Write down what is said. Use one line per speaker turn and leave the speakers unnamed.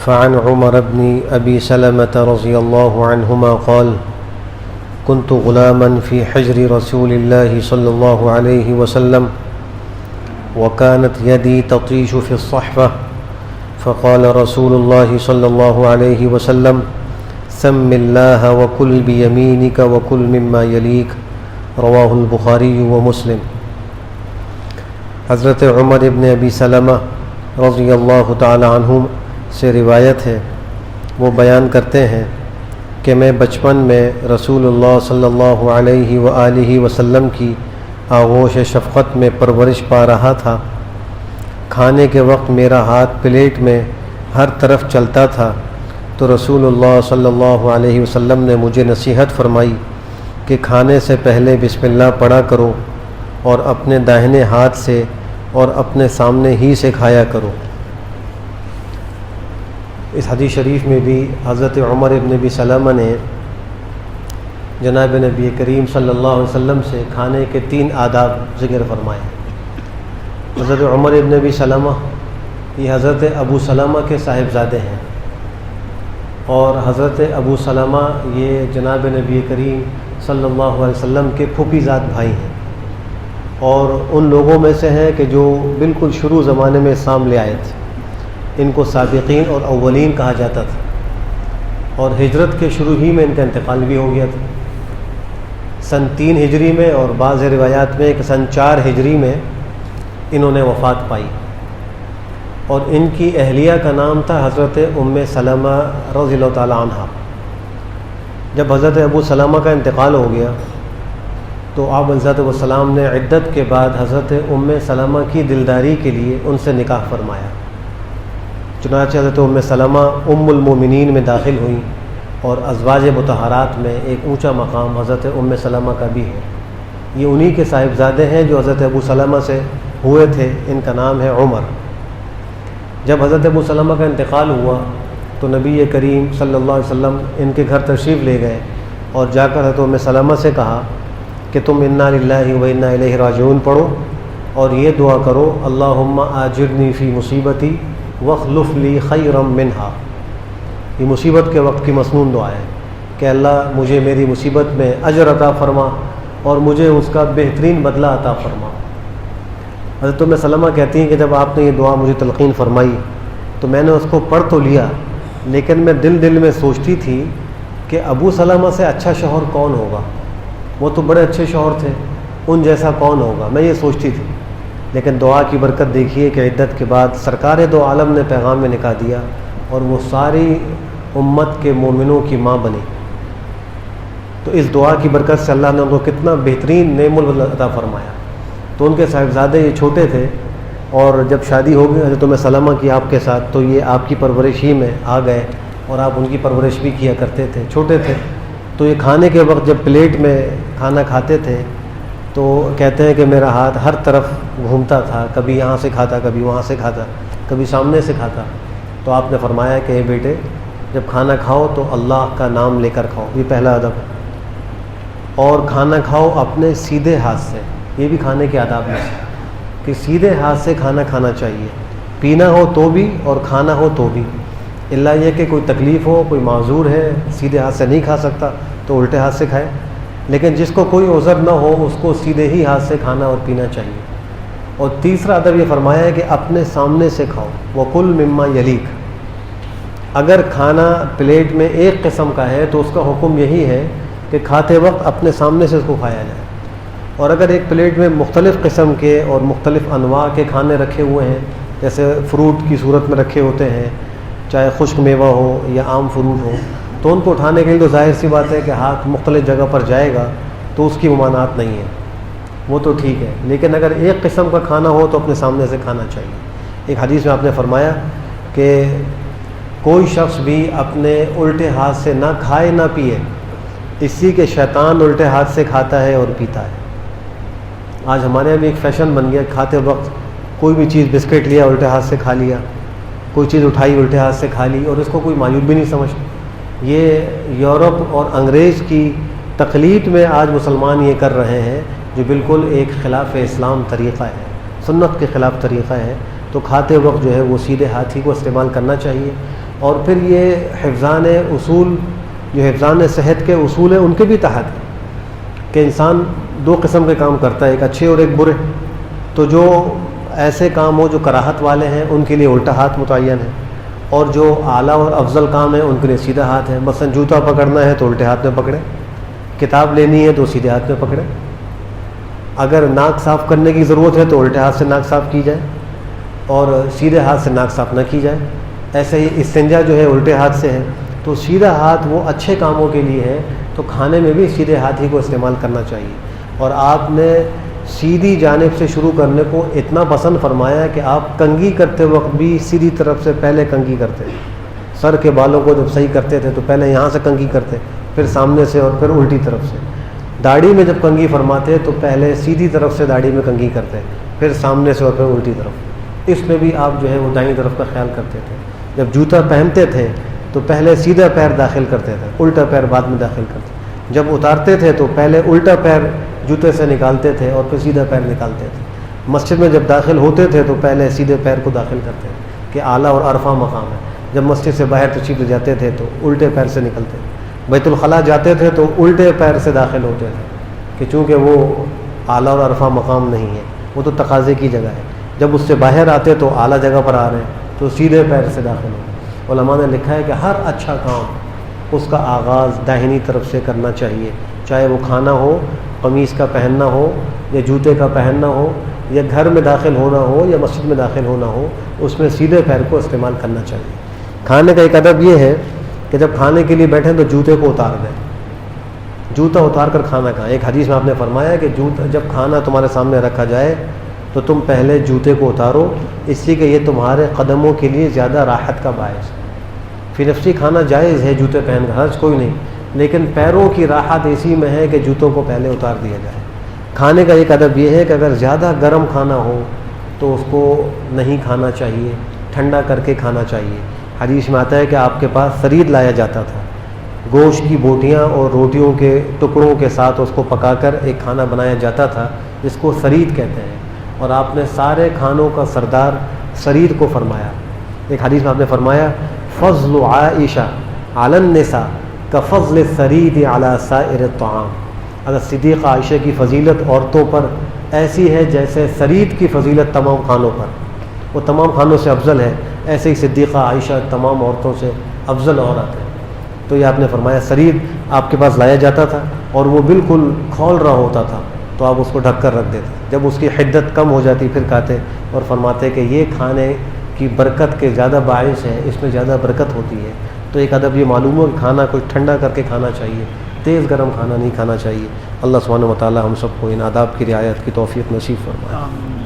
فعن عمر بن أبي سلمة رضي الله عنهما قال كنت غلاما في حجر رسول الله صلى الله عليه وسلم وكانت يدي تطيش في الصحفة فقال رسول الله صلى الله عليه وسلم سم الله وكل بيمينك وكل مما يليك رواه البخاري ومسلم۔ حضرت عمر ابن ابی سلمہ رضی اللہ تعالی عنہ سے روایت ہے، وہ بیان کرتے ہیں کہ میں بچپن میں رسول اللہ صلی اللہ علیہ وآلہ وسلم کی آغوش شفقت میں پرورش پا رہا تھا۔ کھانے کے وقت میرا ہاتھ پلیٹ میں ہر طرف چلتا تھا تو رسول اللہ صلی اللہ علیہ وسلم نے مجھے نصیحت فرمائی کہ کھانے سے پہلے بسم اللہ پڑھا کرو اور اپنے داہنے ہاتھ سے اور اپنے سامنے ہی سے کھایا کرو۔ اس حدیث شریف میں بھی حضرت عمر ابن ابی سلمہ نے جناب نبی کریم صلی اللہ علیہ وسلم سے کھانے کے 3 آداب ذکر فرمائے۔ حضرت عمر ابن ابی سلمہ یہ حضرت ابو سلمہ کے صاحبزادے ہیں، اور حضرت ابو سلمہ یہ جناب نبی کریم صلی اللہ علیہ وسلم کے پھوپھی زاد بھائی ہیں، اور ان لوگوں میں سے ہیں کہ جو بالکل شروع زمانے میں اسلام لے آئے تھے۔ ان کو سابقین اور اولین کہا جاتا تھا، اور ہجرت کے شروع ہی میں ان کا انتقال بھی ہو گیا تھا، سن 3 ہجری میں، اور بعض روایات میں کہ سن 4 ہجری میں انہوں نے وفات پائی۔ اور ان کی اہلیہ کا نام تھا حضرت ام سلمہ رضی اللہ تعالی عنہ۔ جب حضرت ابو سلمہ کا انتقال ہو گیا تو آپ علیہ الصلوۃ والسلام نے عدت کے بعد حضرت ام سلمہ کی دلداری کے لیے ان سے نکاح فرمایا۔ چنانچہ حضرت ام سلمہ ام المومنین میں داخل ہوئیں، اور ازواج مطہرات میں ایک اونچا مقام حضرت ام سلمہ کا بھی ہے۔ یہ انہی کے صاحبزادے ہیں جو حضرت ابو سلمہ سے ہوئے تھے، ان کا نام ہے عمر۔ جب حضرت ابو سلمہ کا انتقال ہوا تو نبی کریم صلی اللہ علیہ وسلم ان کے گھر تشریف لے گئے، اور جا کر حضرت ام سلمہ سے کہا کہ تم انا للہ و انا الیہ راجعون پڑھو، اور یہ دعا کرو اللہم آجرنی فی مصیبتی واخلف لی خیرا منہا۔ یہ مصیبت کے وقت کی مسنون دعا ہے کہ اللہ مجھے میری مصیبت میں اجر عطا فرما اور مجھے اس کا بہترین بدلہ عطا فرما۔ حضرت ام سلمہ کہتی ہیں کہ جب آپ نے یہ دعا مجھے تلقین فرمائی تو میں نے اس کو پڑھ تو لیا، لیکن میں دل میں سوچتی تھی کہ ابو سلمہ سے اچھا شوہر کون ہوگا، وہ تو بڑے اچھے شوہر تھے، ان جیسا کون ہوگا، میں یہ سوچتی تھی۔ لیکن دعا کی برکت دیکھیے کہ عدت کے بعد سرکار دو عالم نے پیغام میں نکاح دیا، اور وہ ساری امت کے مومنوں کی ماں بنی۔ تو اس دعا کی برکت سے اللہ نے ان کو کتنا بہترین نعم الولد عطا فرمایا۔ تو ان کے صاحبزادے یہ چھوٹے تھے، اور جب شادی ہو گئی حضرت ام سلمہ کی آپ کے ساتھ، تو یہ آپ کی پرورش ہی میں آ گئے، اور آپ ان کی پرورش بھی کیا کرتے تھے، چھوٹے تھے۔ تو یہ کھانے کے وقت جب پلیٹ میں کھانا کھاتے تھے تو کہتے ہیں کہ میرا ہاتھ ہر طرف گھومتا تھا، کبھی یہاں سے کھاتا، کبھی وہاں سے کھاتا، کبھی سامنے سے کھاتا۔ تو آپ نے فرمایا کہ اے بیٹے، جب کھانا کھاؤ تو اللہ کا نام لے کر کھاؤ، یہ پہلا ادب ہے، اور کھانا کھاؤ اپنے سیدھے ہاتھ سے، یہ بھی کھانے کے آداب میں سے کہ سیدھے ہاتھ سے کھانا کھانا چاہیے، پینا ہو تو بھی اور کھانا ہو تو بھی، اللہ یہ کہ کوئی تکلیف ہو، کوئی معذور ہے، سیدھے ہاتھ سے نہیں کھا سکتا تو الٹے ہاتھ سے کھائے، لیکن جس کو کوئی عذر نہ ہو اس کو سیدھے ہی ہاتھ سے کھانا اور پینا چاہیے۔ اور تیسرا ادب یہ فرمایا ہے کہ اپنے سامنے سے کھاؤ، وَكُلْ مِمَّا يَلِيكَ۔ اگر کھانا پلیٹ میں ایک قسم کا ہے تو اس کا حکم یہی ہے کہ کھاتے وقت اپنے سامنے سے اس کو کھایا جائے، اور اگر ایک پلیٹ میں مختلف قسم کے اور مختلف انواع کے کھانے رکھے ہوئے ہیں، جیسے فروٹ کی صورت میں رکھے ہوتے ہیں، چاہے خشک میوہ ہو یا عام فروٹ ہو، تو ان کو اٹھانے کے لیے تو ظاہر سی بات ہے کہ ہاتھ مختلف جگہ پر جائے گا، تو اس کی ممانعت نہیں ہے، وہ تو ٹھیک ہے، لیکن اگر ایک قسم کا کھانا ہو تو اپنے سامنے سے کھانا چاہیے۔ ایک حدیث میں آپ نے فرمایا کہ کوئی شخص بھی اپنے الٹے ہاتھ سے نہ کھائے نہ پیے، اسی کے شیطان الٹے ہاتھ سے کھاتا ہے اور پیتا ہے۔ آج ہمارے یہاں بھی ایک فیشن بن گیا، کھاتے وقت کوئی بھی چیز، بسکٹ لیا الٹے ہاتھ سے کھا لیا، کوئی چیز اٹھائی الٹے ہاتھ سے کھا لی، اور اس کو کوئی معیوب بھی نہیں سمجھتا۔ یہ یورپ اور انگریز کی تقلید میں آج مسلمان یہ کر رہے ہیں، جو بالکل ایک خلاف اسلام طریقہ ہے، سنت کے خلاف طریقہ ہے۔ تو کھاتے وقت جو ہے وہ سیدھے ہاتھ ہی کو استعمال کرنا چاہیے، اور پھر یہ حفظان اصول، جو حفظان صحت کے اصول ہیں ان کے بھی تحت ہے کہ انسان دو قسم کے کام کرتا ہے، ایک اچھے اور ایک برے. تو جو ایسے کام ہو جو کراہت والے ہیں ان کے لیے الٹا ہاتھ متعین ہے، اور جو اعلیٰ اور افضل کام ہیں ان کے لیے سیدھا ہاتھ ہے. مثلا جوتا پکڑنا ہے تو الٹے ہاتھ میں پکڑے، کتاب لینی ہے تو سیدھے ہاتھ میں پکڑے، اگر ناک صاف کرنے کی ضرورت ہے تو الٹے ہاتھ سے ناک صاف کی جائے اور سیدھے ہاتھ سے ناک صاف نہ کی جائے. ایسے ہی استنجا جو ہے الٹے ہاتھ سے ہے. تو سیدھا ہاتھ وہ اچھے کاموں کے لیے ہے، تو کھانے میں بھی سیدھے ہاتھ ہی کو استعمال کرنا چاہیے. اور آپ نے سیدھی جانب سے شروع کرنے کو اتنا پسند فرمایا کہ آپ کنگھی کرتے وقت بھی سیدھی طرف سے پہلے کنگھی کرتے. سر کے بالوں کو جب صحیح کرتے تھے تو پہلے یہاں سے کنگھی کرتے، پھر سامنے سے اور پھر الٹی طرف سے. داڑھی میں جب کنگھی فرماتے تو پہلے سیدھی طرف سے داڑھی میں کنگھی کرتے، پھر سامنے سے اور پھر الٹی طرف. اس میں بھی آپ جو ہے وہ دائیں طرف کا خیال کرتے تھے. جب جوتا پہنتے تھے تو پہلے سیدھا پیر داخل کرتے تھے، الٹا پیر بعد میں داخل کرتے. جب اتارتے تھے تو پہلے الٹا پیر جوتے سے نکالتے تھے اور پھر سیدھا پیر نکالتے تھے. مسجد میں جب داخل ہوتے تھے تو پہلے سیدھے پیر کو داخل کرتے کہ اعلیٰ اور عرفہ مقام ہے. جب مسجد سے باہر تشریف لے جاتے تھے تو الٹے پیر سے نکلتے. بیت الخلاء جاتے تھے تو الٹے پیر سے داخل ہوتے تھے کہ چونکہ وہ اعلیٰ اور عرفہ مقام نہیں ہے، وہ تو تقاضے کی جگہ ہے. جب اس سے باہر آتے تو اعلیٰ جگہ پر آ رہے ہیں تو سیدھے پیر سے داخل ہو. علماء نے لکھا ہے کہ ہر اچھا کام اس کا آغاز داہنی طرف سے کرنا چاہیے، چاہے وہ کھانا ہو، قمیص کا پہننا ہو یا جوتے کا پہننا ہو، یا گھر میں داخل ہونا ہو یا مسجد میں داخل ہونا ہو، اس میں سیدھے پیر کو استعمال کرنا چاہیے. کھانے کا ایک ادب یہ ہے کہ جب کھانے کے لیے بیٹھیں تو جوتے کو اتار دیں. جوتا اتار کر کھانا کھائیں. ایک حدیث میں آپ نے فرمایا کہ جب کھانا تمہارے سامنے رکھا جائے تو تم پہلے جوتے کو اتارو، اس لیے کہ یہ تمہارے قدموں کے لیے زیادہ راحت کا باعث ہے. فی نفسی کھانا جائز ہے جوتے پہن کر، حرج کوئی نہیں، لیکن پیروں کی راحت اسی میں ہے کہ جوتوں کو پہلے اتار دیا جائے. کھانے کا ایک ادب یہ ہے کہ اگر زیادہ گرم کھانا ہو تو اس کو نہیں کھانا چاہیے، ٹھنڈا کر کے کھانا چاہیے. حدیث میں آتا ہے کہ آپ کے پاس سرید لایا جاتا تھا، گوشت کی بوٹیاں اور روٹیوں کے ٹکڑوں کے ساتھ اس کو پکا کر ایک کھانا بنایا جاتا تھا جس کو سرید کہتے ہیں، اور آپ نے سارے کھانوں کا سردار سرید کو فرمایا. ایک حدیث میں آپ نے فرمایا فضل عائشہ علی النساء کفضل السرید علی سائر الطعام. اگر صدیقہ عائشہ کی فضیلت عورتوں پر ایسی ہے جیسے سرید کی فضیلت تمام کھانوں پر، وہ تمام کھانوں سے افضل ہے، ایسے ہی صدیقہ عائشہ تمام عورتوں سے افضل عورت ہے. تو یہ آپ نے فرمایا سرید آپ کے پاس لایا جاتا تھا اور وہ بالکل کھول رہا ہوتا تھا تو آپ اس کو ڈھک کر رکھ دیتے. جب اس کی حدت کم ہو جاتی پھر کھاتے اور فرماتے کہ یہ کھانے کی برکت کے زیادہ باعث ہے، اس میں زیادہ برکت ہوتی ہے. تو ایک ادب یہ معلوم ہو کہ کھانا کوئی ٹھنڈا کر کے کھانا چاہیے، تیز گرم کھانا نہیں کھانا چاہیے. اللہ سبحانہ و تعالی ہم سب کو ان آداب کی رعایت کی توفیق نصیب فرمائے.